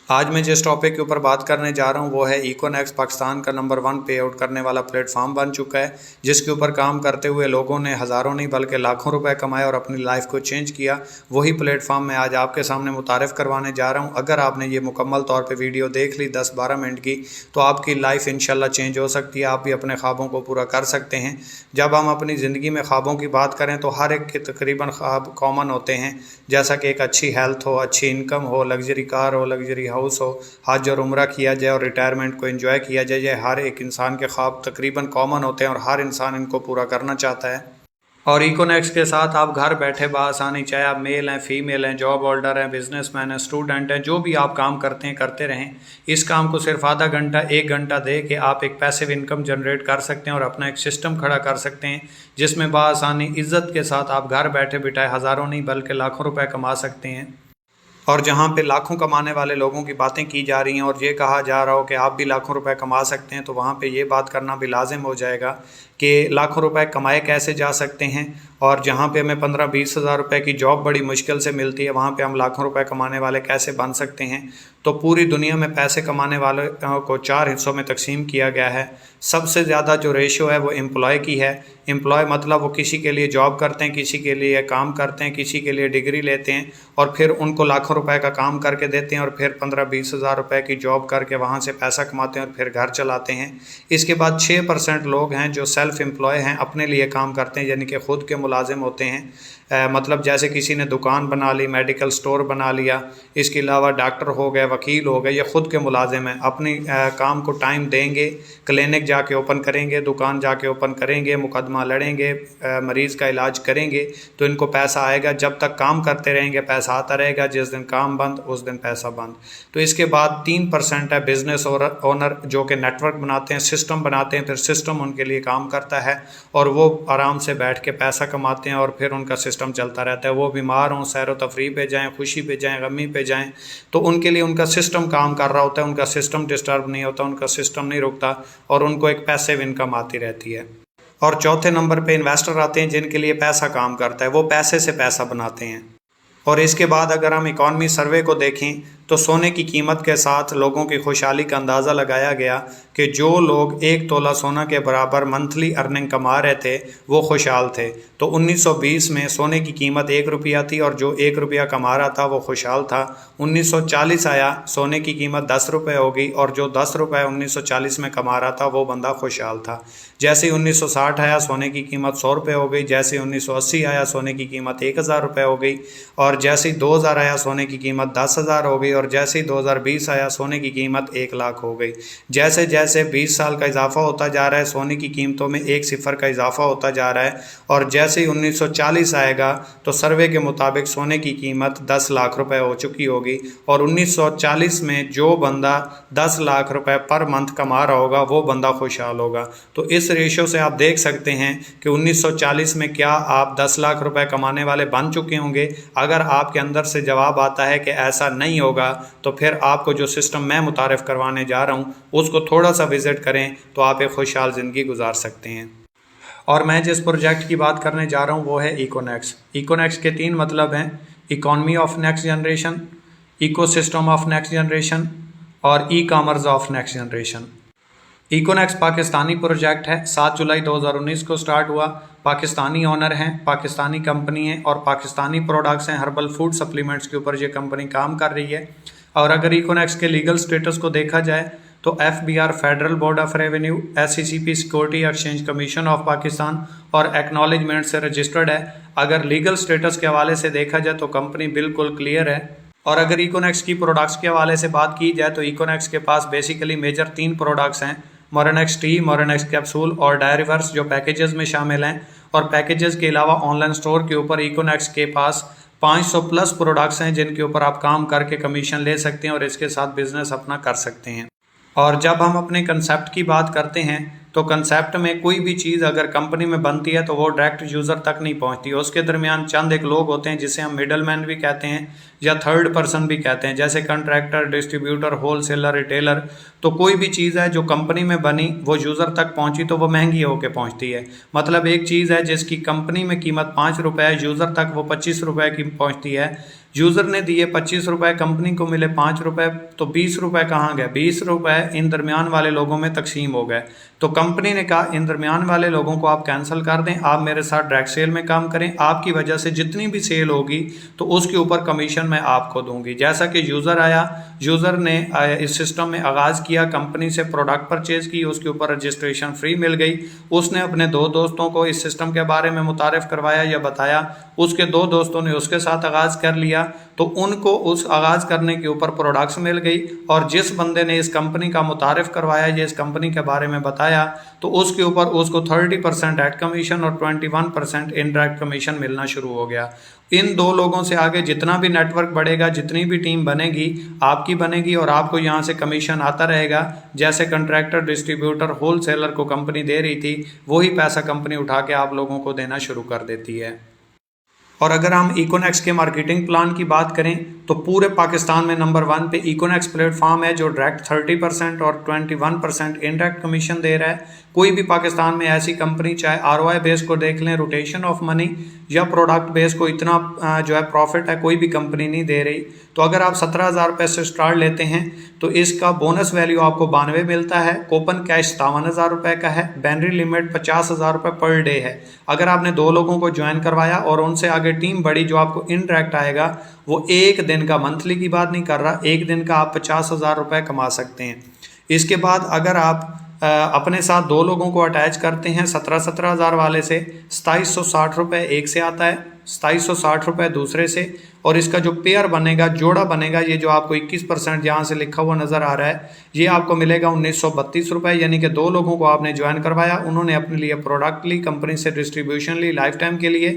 आज मैं जिस टॉपिक के ऊपर बात करने जा रहा हूँ वो है इकोनेक्स पाकिस्तान का नंबर 1 पे आउट करने वाला प्लेटफॉर्म बन चुका है, जिसके ऊपर काम करते हुए लोगों ने हज़ारों नहीं बल्कि लाखों रुपए कमाए और अपनी लाइफ को चेंज किया। वही प्लेटफॉर्म मैं आज आपके सामने मुतारिफ़ करवाने जा रहा हूँ। अगर आपने ये मुकम्मल तौर पर वीडियो देख ली 10-12 मिनट की, तो आपकी लाइफ इंशाल्लाह चेंज हो सकती है। आप भी अपने ख्वाबों को पूरा कर सकते हैं। जब हम अपनी ज़िंदगी में ख्वाबों की बात करें तो हर एक के तकरीबन ख्वाब कॉमन होते हैं, जैसा कि एक अच्छी हेल्थ हो, अच्छी इनकम हो, लग्जरी कार हो, लग्जरी हाउस हो, हज और उम्रा किया जाए और रिटायरमेंट को एंजॉय किया जाए। ये हर एक इंसान के ख्वाब तकरीबन कॉमन होते हैं और हर इंसान इनको पूरा करना चाहता है। और इकोनेक्स के साथ आप घर बैठे बआसानी, चाहे आप मेल हैं, फीमेल हैं, जॉब होल्डर हैं, बिजनेसमैन हैं, स्टूडेंट हैं, जो भी आप काम करते हैं करते रहें। इस काम को सिर्फ आधा घंटा 1 घंटा दे के आप एक पैसिव इनकम जनरेट कर सकते हैं और अपना एक सिस्टम खड़ा कर सकते हैं, जिसमें बआसानी इज्जत के साथ आप घर बैठे बिठाए हज़ारों नहीं बल्कि लाखों रुपए कमा सकते हैं। और जहाँ पे लाखों कमाने वाले लोगों की बातें की जा रही हैं और ये कहा जा रहा हो कि आप भी लाखों रुपए कमा सकते हैं, तो वहाँ पे ये बात करना भी लाजिम हो जाएगा कि लाखों रुपए कमाए कैसे जा सकते हैं। और जहाँ पे हमें 15-20 हज़ार रुपये की जॉब बड़ी मुश्किल से मिलती है, वहाँ पे हम लाखों रुपए कमाने वाले कैसे बन सकते हैं। तो पूरी दुनिया में पैसे कमाने वाले को 4 हिस्सों में तकसीम किया गया है। सबसे ज़्यादा जो रेशो है वो एम्प्लॉय की है। एम्प्लॉय मतलब वो किसी के लिए जॉब करते हैं, किसी के लिए काम करते हैं, किसी के लिए डिग्री लेते हैं और फिर उनको लाखों रुपए का काम करके देते हैं और फिर 15-20 हज़ार रुपये की जॉब करके वहाँ से पैसा कमाते हैं और फिर घर चलाते हैं। इसके बाद 6% लोग हैं जो सेल्फ एम्प्लॉय हैं, अपने लिए काम करते हैं, यानी कि ख़ुद के मुलाजिम होते हैं। मतलब जैसे किसी ने दुकान बना ली, मेडिकल स्टोर बना लिया, इसके अलावा डॉक्टर हो गए, वकील हो गए, ये ख़ुद के मुलाजिम हैं। अपनी काम को टाइम देंगे, क्लिनिक जाके ओपन करेंगे, दुकान जाके ओपन करेंगे, मुकदमा लड़ेंगे, मरीज़ का इलाज करेंगे, तो इनको पैसा आएगा। जब तक काम करते रहेंगे पैसा आता रहेगा, जिस दिन काम बंद उस दिन पैसा बंद। तो इसके बाद 3% है बिज़नेस ओनर, जो कि नेटवर्क बनाते हैं, सिस्टम बनाते हैं, फिर सिस्टम उनके लिए काम करता है और वो आराम से बैठ के पैसा कमाते हैं और फिर उनका सिस्टम चलता रहता है। वो बीमार हों, सैर व तफरीह पे जाएँ, खुशी पे जाएँ, गमी पे जाएँ, तो उनके लिए उनका सिस्टम काम कर रहा होता है, उनका सिस्टम डिस्टर्ब नहीं होता, उनका सिस्टम नहीं रुकता और उनको एक पैसिव इनकम आती रहती है। और चौथे नंबर पे इन्वेस्टर आते हैं, जिनके लिए पैसा काम करता है, वो पैसे से पैसा बनाते हैं। और इसके बाद अगर हम इकॉनमी सर्वे को देखें तो सोने की कीमत के साथ लोगों की खुशहाली का अंदाज़ा लगाया गया कि जो लोग 1 तोला सोना के बराबर मंथली अर्निंग कमा रहे थे वो खुशहाल थे। तो 1920 में सोने की कीमत 1 रुपया थी और जो 1 रुपया कमा रहा था वो खुशहाल था। 1940 आया, सोने की कीमत 10 रुपये हो गई और जो 10 रुपये 1940 में कमा रहा था वो बंदा खुशहाल था। जैसे ही 1960 आया, सोने की कीमत 100 रुपये हो गई। जैसे 1980 आया, सोने की कीमत 1000 रुपये हो गई। और जैसे ही 2000 आया, सोने की कीमत 10,000 हो गई। और जैसे ही 2020 आया, सोने की कीमत 1 लाख हो गई। जैसे जैसे 20 साल का इजाफा होता जा रहा है, सोने की कीमतों में 1 सिफर का इजाफा होता जा रहा है। और जैसे ही 1940 आएगा तो सर्वे के मुताबिक सोने की कीमत 10 लाख रुपए हो चुकी होगी। और 1940 में जो बंदा 10 लाख रुपए पर मंथ कमा रहा होगा वो बंदा खुशहाल होगा। तो इस रेशो से आप देख सकते हैं कि 1940 में क्या आप 10 लाख रुपए कमाने वाले बन चुके होंगे। अगर आपके अंदर से जवाब आता है कि ऐसा नहीं होगा, तो फिर आपको जो सिस्टम मैं मुतारिफ़ करवाने जा रहा हूँ उसको थोड़ा सा विज़िट करें तो आप एक खुशहाल ज़िंदगी गुजार सकते हैं। और मैं जिस प्रोजेक्ट की बात करने जा रहा हूँ वो है इकोनेक्स। इकोनेक्स के 3 मतलब हैं: economy of next generation, ecosystem of next generation और e commerce of next generation. Econex Pakistani project है। 7 जुलाई 2019 को स्टार्ट हुआ। पाकिस्तानी ओनर हैं, पाकिस्तानी कंपनी है और पाकिस्तानी प्रोडक्ट्स हैं। हर्बल फूड सप्लीमेंट्स के ऊपर ये कंपनी काम कर रही है। और अगर इकोनेक्स के लीगल स्टेटस को देखा जाए तो FBR federal board of revenue, SCCP security exchange commission of Pakistan और एक्नॉलेजमेंट से रजिस्टर्ड है। अगर लीगल स्टेटस के हवाले से देखा जाए तो कंपनी बिल्कुल क्लियर है। और अगर इकोनेक्स की प्रोडक्ट्स के हवाले से बात की जाए तो इकोनेक्स के पास बेसिकली मेजर 3 प्रोडक्ट्स हैं: मोरेनेक्स टी, मोरेनेक्स कैप्सूल और डायरीवर्स, जो पैकेजेस में शामिल हैं। और पैकेजेस के अलावा ऑनलाइन स्टोर के ऊपर इकोनेक्स के पास 500 प्लस प्रोडक्ट्स हैं जिनके ऊपर आप काम करके कमीशन ले सकते हैं और इसके साथ बिजनेस अपना कर सकते हैं। और जब हम अपने कंसेप्ट की बात करते हैं तो कंसेप्ट में कोई भी चीज़ अगर कंपनी में बनती है तो वो डायरेक्ट यूज़र तक नहीं पहुंचती, उसके दरमियान चंद एक लोग होते हैं जिसे हम मिडल मैन भी कहते हैं या थर्ड पर्सन भी कहते हैं, जैसे कंट्रैक्टर, डिस्ट्रीब्यूटर, होलसेलर, रिटेलर। तो कोई भी चीज़ है जो कंपनी में बनी वो यूज़र तक पहुंची तो वो महंगी होकर पहुंचती है। मतलब एक चीज़ है जिसकी कंपनी में कीमत 5 रुपये है, यूज़र तक वो 25 रुपये की पहुंचती है। यूज़र ने दिए 25 रुपये, कंपनी को मिले 5 रुपये, तो 20 रुपये कहाँ गए? 20 रुपये इन दरमियान वाले लोगों में तकसीम हो गए। तो कंपनी ने कहा इन दरमियान वाले लोगों को आप कैंसिल कर दें, आप मेरे साथ डायरेक्ट सेल में काम करें, आपकी वजह से जितनी भी सेल होगी तो उसके ऊपर कमीशन मैं आपको दूंगी। जैसा कि यूज़र आया, यूज़र ने इस सिस्टम में आगाज़ किया, कंपनी से प्रोडक्ट परचेज की, उसके ऊपर रजिस्ट्रेशन फ्री मिल गई। उसने अपने 2 दोस्तों को इस सिस्टम के बारे में मुतारिफ करवाया या बताया, उसके 2 दोस्तों ने उसके साथ आगाज़ कर लिया, तो उनको उस आगाज़ करने के ऊपर प्रोडक्ट्स मिल गई। और जिस बंदे ने इस कंपनी का मुतारिफ करवाया या इस कंपनी के बारे में बताया तो उसके ऊपर उसको 30% एड कमीशन और 21% इनडायरेक्ट कमीशन मिलना शुरू हो गया। इन 2 लोगों से आगे जितना भी नेटवर्क बढ़ेगा, जितनी भी टीम बनेगी, आपकी बनेगी और आपको यहाँ से कमीशन आता रहेगा। जैसे कंट्रैक्टर, डिस्ट्रीब्यूटर, होलसेलर को कंपनी दे रही थी, वही पैसा कंपनी उठा के आप लोगों को देना शुरू कर देती है। और अगर हम इकोनेक्स के मार्केटिंग प्लान की बात करें तो पूरे पाकिस्तान में नंबर 1 पे इकोनेक्स प्लेटफॉर्म है जो डायरेक्ट 30% और 21% इनडायरेक्ट कमीशन दे रहा है। कोई भी पाकिस्तान में ऐसी कंपनी, चाहे ROI बेस को देख लें, रोटेशन ऑफ मनी या प्रोडक्ट बेस को, इतना जो है प्रॉफिट है कोई भी कंपनी नहीं दे रही। तो अगर आप 17,000 रुपये से स्टार्ट लेते हैं तो इसका बोनस वैल्यू आपको 92 मिलता है, कूपन कैश 57,000 रुपये का है, बैनरी लिमिट 50,000 रुपये पर डे है। अगर आपने 2 लोगों को ज्वाइन करवाया और उनसे आगे टीम बढ़ी, जो आपको इनडायरेक्ट आएगा वो एक दिन का, मंथली की बात नहीं कर रहा, एक दिन का आप 50,000 रुपये कमा सकते हैं। इसके बाद अगर आप अपने साथ 2 लोगों को अटैच करते हैं 17,000 वाले से, 2760 रुपये एक से आता है, 2760 रुपये दूसरे से, और इसका जो पेयर बनेगा, जोड़ा बनेगा, ये जो आपको 21% यहाँ से लिखा हुआ नज़र आ रहा है, ये आपको मिलेगा 1932 रुपये। यानी कि 2 लोगों को आपने ज्वाइन करवाया, उन्होंने अपने लिए प्रोडक्ट ली, कंपनी से डिस्ट्रीब्यूशन ली लाइफ टाइम के लिए,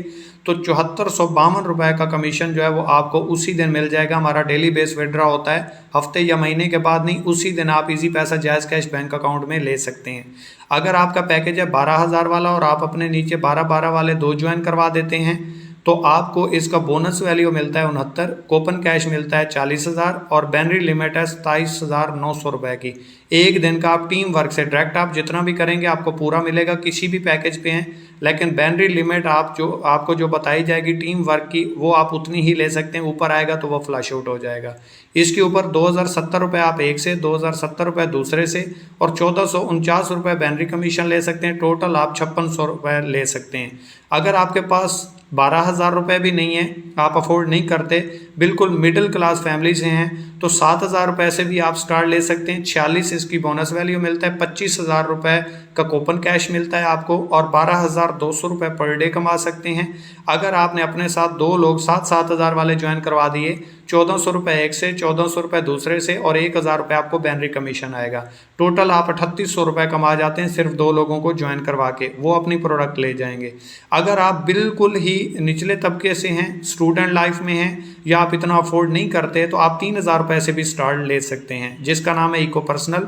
तो 7452 रुपये का कमीशन जो है वो आपको उसी दिन मिल जाएगा। हमारा डेली बेस विड्रॉ होता है, हफ्ते या महीने के बाद नहीं, उसी दिन आप इजी पैसा जायज़ कैश बैंक अकाउंट में ले सकते हैं। अगर आपका पैकेज है 12,000 वाला और आप अपने नीचे 12 वाले 2 ज्वाइन करवा देते हैं तो आपको इसका बोनस वैल्यू मिलता है 69, कूपन कैश मिलता है 40,000 और बैनरी लिमिट है 27,900 रुपये की। एक दिन का आप टीम वर्क से डायरेक्ट आप जितना भी करेंगे आपको पूरा मिलेगा, किसी भी पैकेज पे हैं, लेकिन बैनरी लिमिट आपको जो बताई जाएगी टीम वर्क की, वो आप उतनी ही ले सकते हैं, ऊपर आएगा तो वो फ्लैश आउट हो जाएगा। इसके ऊपर 2,070 रुपये आप एक से, 2,070 रुपये दूसरे से और 1,449 रुपये बैनरी कमीशन ले सकते हैं। टोटल आप 5600 रुपये ले सकते हैं। अगर आपके पास 12,000 रुपये भी नहीं है, आप अफोर्ड नहीं करते, बिल्कुल मिडिल क्लास फैमिली से हैं, तो 7,000 रुपये से भी आप स्टार्ट ले सकते हैं। 46 इसकी बोनस वैल्यू मिलता है, 25,000 रुपये का कूपन कैश मिलता है आपको और 12,200 रुपये पर डे कमा सकते हैं। अगर आपने अपने साथ 2 लोग 7,000 वाले ज्वाइन करवा दिए, 1,400 रुपये एक से, 1,400 रुपये दूसरे से और 1,000 रुपये आपको बैनरी कमीशन आएगा। टोटल आप 3,800 रुपये कमा जाते हैं सिर्फ 2 लोगों को ज्वाइन करवा के, वो अपनी प्रोडक्ट ले जाएंगे। अगर आप बिल्कुल ही निचले तबके से हैं, स्टूडेंट लाइफ में हैं या आप इतना अफोर्ड नहीं करते, तो आप 3,000 रुपये से भी स्टार्ट ले सकते हैं, जिसका नाम है इको पर्सनल।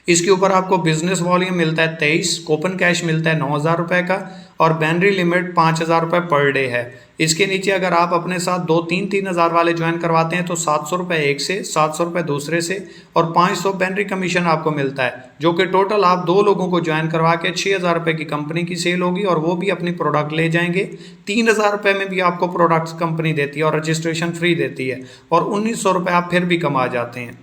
इसके ऊपर आपको बिजनेस वॉल्यूम मिलता है 23, कूपन कैश मिलता है 9,000 रुपये का और बैनरी लिमिट 5,000 रुपये पर डे है। इसके नीचे अगर आप अपने साथ 2-3,000 वाले ज्वाइन करवाते हैं तो 700 रुपये एक से, 700 रुपये दूसरे से और 500 बैनरी कमीशन आपको मिलता है, जो कि टोटल आप 2 लोगों को ज्वाइन करवा के 6,000 रुपये की कंपनी की सेल होगी और वो भी अपनी प्रोडक्ट ले जाएंगे। 3,000 रुपये में भी आपको प्रोडक्ट्स कंपनी देती है और रजिस्ट्रेशन फ्री देती है और 1,900 रुपये आप फिर भी कमा जाते हैं।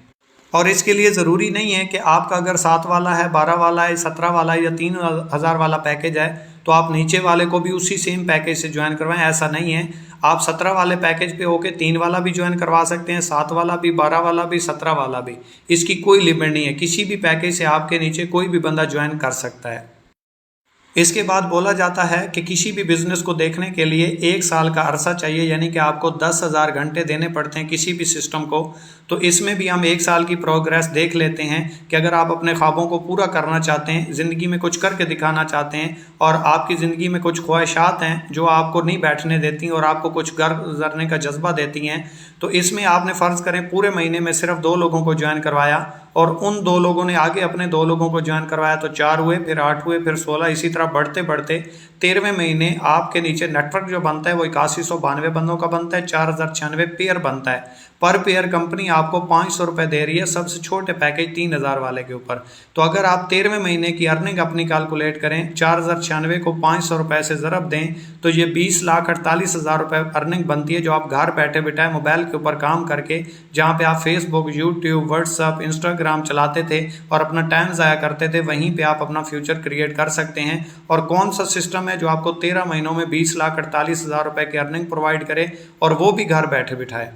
और इसके लिए ज़रूरी नहीं है कि आपका अगर 7 वाला है, 12 वाला है, 17 वाला है या 3,000 वाला पैकेज है तो आप नीचे वाले को भी उसी सेम पैकेज से ज्वाइन करवाएं, ऐसा नहीं है। आप 17 वाले पैकेज पे होके 3 वाला भी ज्वाइन करवा सकते हैं, 7 वाला भी, 12 वाला भी, 17 वाला भी, इसकी कोई लिमिट नहीं है। किसी भी पैकेज से आपके नीचे कोई भी बंदा ज्वाइन कर सकता है। इसके बाद बोला जाता है कि किसी भी बिजनेस को देखने के लिए 1 साल का अरसा चाहिए, यानी कि आपको 10,000 घंटे देने पड़ते हैं किसी भी सिस्टम को। तो इसमें भी हम 1 साल की प्रोग्रेस देख लेते हैं कि अगर आप अपने ख्वाबों को पूरा करना चाहते हैं, ज़िंदगी में कुछ करके दिखाना चाहते हैं और आपकी ज़िंदगी में कुछ ख्वाहिशात हैं जो आपको नहीं बैठने देती और आपको कुछ घर गुजरने का जज्बा देती हैं, तो इसमें आपने फ़र्ज़ करें पूरे महीने में सिर्फ 2 लोगों को ज्वाइन करवाया और उन 2 लोगों ने आगे अपने 2 लोगों को ज्वाइन करवाया तो 4 हुए, फिर 8 हुए, फिर 16, इसी तरह बढ़ते बढ़ते 13वें महीने आपके नीचे नेटवर्क जो बनता है वो 8192 बंदों का बनता है, 4096 पेयर बनता है। पर पेयर कंपनी आपको 500 रुपये दे रही है सबसे छोटे पैकेज 3000 वाले के ऊपर। तो अगर आप 13वें महीने की अर्निंग अपनी कैलकुलेट करें, 4096 को 500 रुपये से ज़रब दें तो ये 20,48,000 रुपये अर्निंग बनती है, जो आप घर बैठे बिठाए मोबाइल के ऊपर काम करके, जहाँ पे आप फेसबुक, यूट्यूब, व्हाट्सअप, इंस्टाग्राम चलाते थे और अपना टाइम ज़ाया करते थे, वहीं पे आप अपना फ्यूचर क्रिएट कर सकते हैं। और कौन सा सिस्टम है जो आपको 13 महीनों में 20,48,000 रुपये की अर्निंग प्रोवाइड करे और वो भी घर बैठे बिठाए।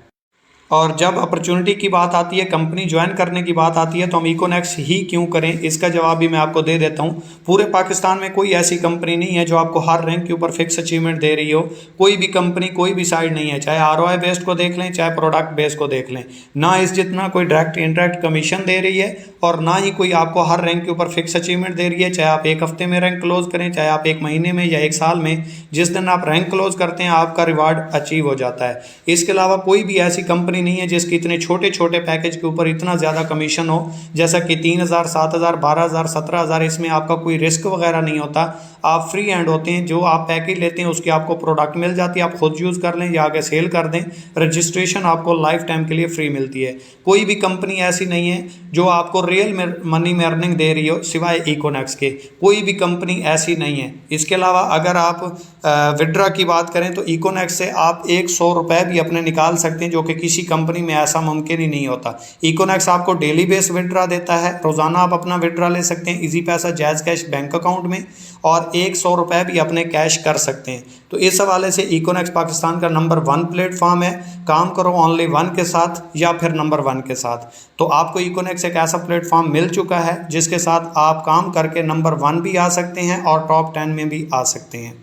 और जब अपॉर्चुनिटी की बात आती है, कंपनी ज्वाइन करने की बात आती है, तो हम इकोनेक्स ही क्यों करें, इसका जवाब भी मैं आपको दे देता हूं। पूरे पाकिस्तान में कोई ऐसी कंपनी नहीं है जो आपको हर रैंक के ऊपर फिक्स अचीवमेंट दे रही हो। कोई भी कंपनी, कोई भी साइड नहीं है, चाहे ROI बेस्ड को देख लें, चाहे प्रोडक्ट बेस्ड को देख लें, ना इस जितना कोई डायरेक्ट इंडायरेक्ट कमीशन दे रही है और ना ही कोई आपको हर रैंक के ऊपर फिक्स अचीवमेंट दे रही है। चाहे आप 1 हफ्ते में रैंक क्लोज करें, चाहे आप 1 महीने में या 1 साल में, जिस दिन आप रैंक क्लोज करते हैं आपका रिवार्ड अचीव हो जाता है। इसके अलावा कोई भी ऐसी कंपनी नहीं है जिसकी इतने छोटे छोटे पैकेज के ऊपर इतना ज़्यादा कमीशन हो, जैसा कि 3000, 7000, 12000, 17000। इसमें आपका कोई रिस्क वगैरह नहीं होता, आप फ्री हैंड होते हैं। जो आप पैकेज लेते हैं उसकी आपको प्रोडक्ट मिल जाती है, आप खुद यूज़ कर लें या आगे सेल कर दें। रजिस्ट्रेशन आपको लाइफ टाइम के लिए फ्री मिलती है। कोई भी कंपनी ऐसी नहीं है जो आपको रियल मनी में अर्निंग दे रही हो सिवाय इकोनेक्स के, कोई भी कंपनी ऐसी नहीं है। इसके अलावा अगर आप विड्रा की बात करें तो इकोनेक्स से आप 100 रुपये भी अपने निकाल सकते हैं, जो कि किसी कंपनी में ऐसा मुमकिन ही नहीं होता। इकोनेक्स आपको डेली बेस विड्रा देता है, रोज़ाना आप अपना विड्रा ले सकते हैं इजी पैसा जैज़ कैश बैंक अकाउंट में, और 100 रुपये भी अपने कैश कर सकते हैं। तो इस हवाले से इकोनेक्स पाकिस्तान का नंबर 1 प्लेटफॉर्म है। काम करो ओनली 1 के साथ या फिर नंबर 1 के साथ। तो आपको इकोनेक्स एक ऐसा प्लेटफॉर्म मिल चुका है जिसके साथ आप काम करके नंबर 1 भी आ सकते हैं और टॉप 10 में भी आ सकते हैं।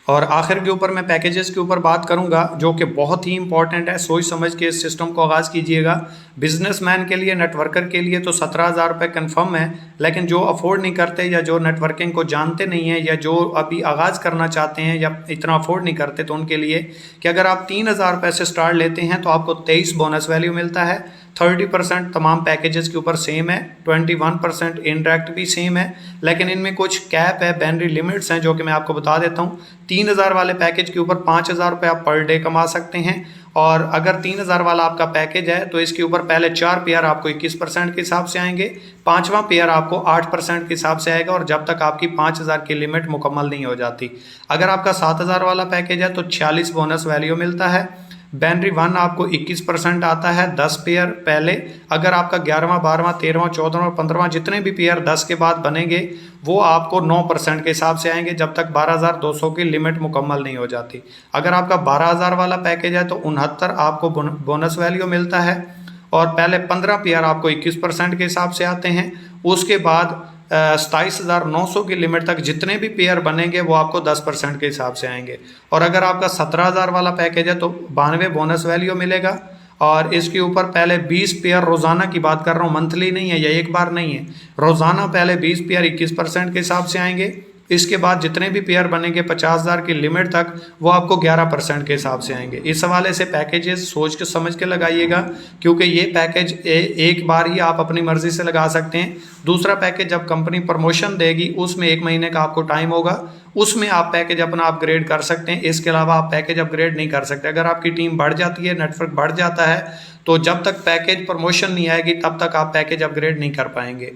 और आखिर के ऊपर मैं पैकेजेस के ऊपर बात करूंगा जो कि बहुत ही इंपॉर्टेंट है। सोच समझ के इस सिस्टम को आगाज़ कीजिएगा। बिजनेसमैन के लिए, नेटवर्कर के लिए तो 17,000 रुपये कन्फर्म है, लेकिन जो अफोर्ड नहीं करते या जो नेटवर्किंग को जानते नहीं हैं या जो अभी आगाज़ करना चाहते हैं या इतना अफोर्ड नहीं करते, तो उनके लिए कि अगर आप 3,000 रुपये से स्टार्ट लेते हैं तो आपको 23 बोनस वैल्यू मिलता है। 30% तमाम पैकेजेस के ऊपर सेम है, 21% इनडायरेक्ट भी सेम है, लेकिन इनमें कुछ कैप है, बाउंड्री लिमिट्स हैं जो कि मैं आपको बता देता हूँ। 3,000 वाले पैकेज के ऊपर 5,000 रुपये आप पर डे कमा सकते हैं, और अगर 3,000 वाला आपका पैकेज है तो इसके ऊपर पहले 4 पेयर आपको 21% के हिसाब से आएंगे, 5वां पेयर आपको 8% के हिसाब से आएगा, और जब तक आपकी 5,000 की लिमिट मुकम्मल नहीं हो जाती। अगर आपका 7,000 वाला पैकेज है तो 46 बोनस वैल्यू मिलता है। बाउंड्री 1 आपको 21% आता है 10 पेयर पहले। अगर आपका 11वां, 12वां, 13वां, 14वां, 15वां जितने भी पेयर 10 के बाद बनेंगे वो आपको 9% के हिसाब से आएंगे, जब तक 12,200 की लिमिट मुकम्मल नहीं हो जाती। अगर आपका 12,000 वाला पैकेज है तो 69 आपको बोनस वैल्यू मिलता है, और पहले 15 पेयर आपको 21% के हिसाब से आते हैं। उसके बाद 27,900 की लिमिट तक जितने भी पेयर बनेंगे वो आपको 10% के हिसाब से आएंगे। और अगर आपका 17,000 वाला पैकेज है तो 92 बोनस वैल्यू मिलेगा, और इसके ऊपर पहले 20 पेयर रोज़ाना की बात कर रहा हूँ, मंथली नहीं है या एक बार नहीं है, रोज़ाना पहले 20 पेयर 21% के हिसाब से आएंगे। इसके बाद जितने भी पेयर बनेंगे 50,000 की लिमिट तक वो आपको 11% के हिसाब से आएंगे। इस हवाले से पैकेजेस सोच के समझ के लगाइएगा, क्योंकि ये पैकेज एक बार ही आप अपनी मर्ज़ी से लगा सकते हैं। दूसरा पैकेज जब कंपनी प्रमोशन देगी उसमें 1 महीने का आपको टाइम होगा, उसमें आप पैकेज अपना अपग्रेड कर सकते हैं। इसके अलावा आप पैकेज अपग्रेड नहीं कर सकते। अगर आपकी टीम बढ़ जाती है, नेटवर्क बढ़ जाता है, तो जब तक पैकेज प्रमोशन नहीं आएगी तब तक आप पैकेज अपग्रेड नहीं कर पाएंगे।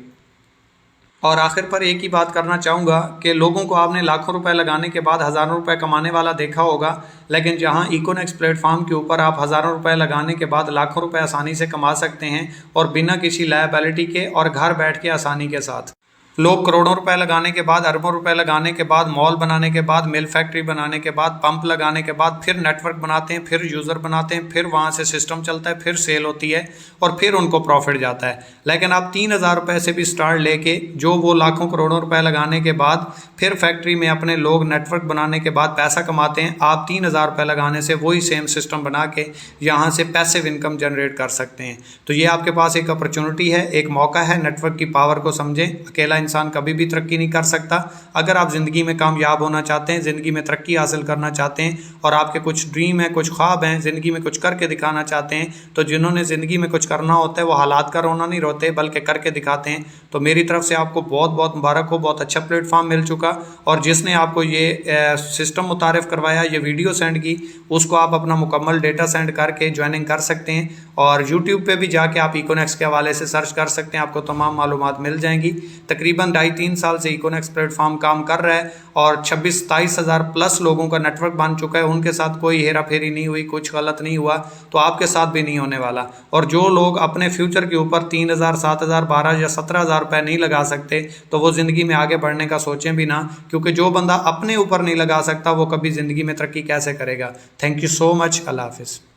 और आखिर पर एक ही बात करना चाहूँगा कि लोगों को आपने लाखों रुपए लगाने के बाद हज़ारों रुपए कमाने वाला देखा होगा, लेकिन जहां इकोनेक्स प्लेटफॉर्म के ऊपर आप हज़ारों रुपए लगाने के बाद लाखों रुपए आसानी से कमा सकते हैं, और बिना किसी लायबिलिटी के और घर बैठ के आसानी के साथ। लोग करोड़ों रुपए लगाने के बाद, अरबों रुपए लगाने के बाद, मॉल बनाने के बाद, मिल फैक्ट्री बनाने के बाद, पंप लगाने के बाद फिर नेटवर्क बनाते हैं, फिर यूज़र बनाते हैं, फिर वहाँ से सिस्टम चलता है, फिर सेल होती है और फिर उनको प्रॉफिट जाता है। लेकिन आप 3,000 रुपये से भी स्टार्ट लेके जो वो लाखों करोड़ों रुपए लगाने के बाद फिर फैक्ट्री में अपने लोग नेटवर्क बनाने के बाद पैसा कमाते हैं, आप 3,000 रुपये लगाने से वही सेम सिस्टम बना के यहाँ से पैसिव इनकम जनरेट कर सकते हैं। तो ये आपके पास एक अपॉर्चुनिटी है, एक मौका है, नेटवर्क की पावर को समझें। अकेला इंसान कभी भी तरक्की नहीं कर सकता। अगर आप ज़िंदगी में कामयाब होना चाहते हैं, ज़िंदगी में तरक्की हासिल करना चाहते हैं और आपके कुछ ड्रीम है, कुछ ख्वाब हैं, ज़िंदगी में कुछ करके दिखाना चाहते हैं, तो जिन्होंने ज़िंदगी में कुछ करना होता है वो हालात का रोना नहीं रोते बल्कि करके दिखाते हैं। तो मेरी तरफ से आपको बहुत बहुत मुबारक हो, बहुत अच्छा प्लेटफॉर्म मिल चुका। और जिसने आपको ये सिस्टम मुतारिफ करवाया, ये वीडियो सेंड की, उसको आप अपना मुकम्मल डेटा सेंड करके ज्वाइनिंग कर सकते हैं। और यूट्यूब पे भी जाके आप इकोनेक्स के हवाले से सर्च कर सकते हैं, आपको तमाम मालूमात मिल जाएंगी। तकरीबन 2.5-3 साल से इकोनेक्स प्लेटफॉर्म काम कर रहा है और 26-27 हज़ार प्लस लोगों का नेटवर्क बन चुका है। उनके साथ कोई हेरा फेरी नहीं हुई, कुछ गलत नहीं हुआ, तो आपके साथ भी नहीं होने वाला। और जो लोग अपने फ्यूचर के ऊपर 3,000, 7,000, 12 या 17,000 रुपये नहीं लगा सकते, तो वो ज़िंदगी में आगे बढ़ने का सोचें भी ना, क्योंकि जो बंदा अपने ऊपर नहीं लगा सकता वो कभी ज़िंदगी में तरक्की कैसे करेगा। Thank you so much. अल्लाह हाफिज़।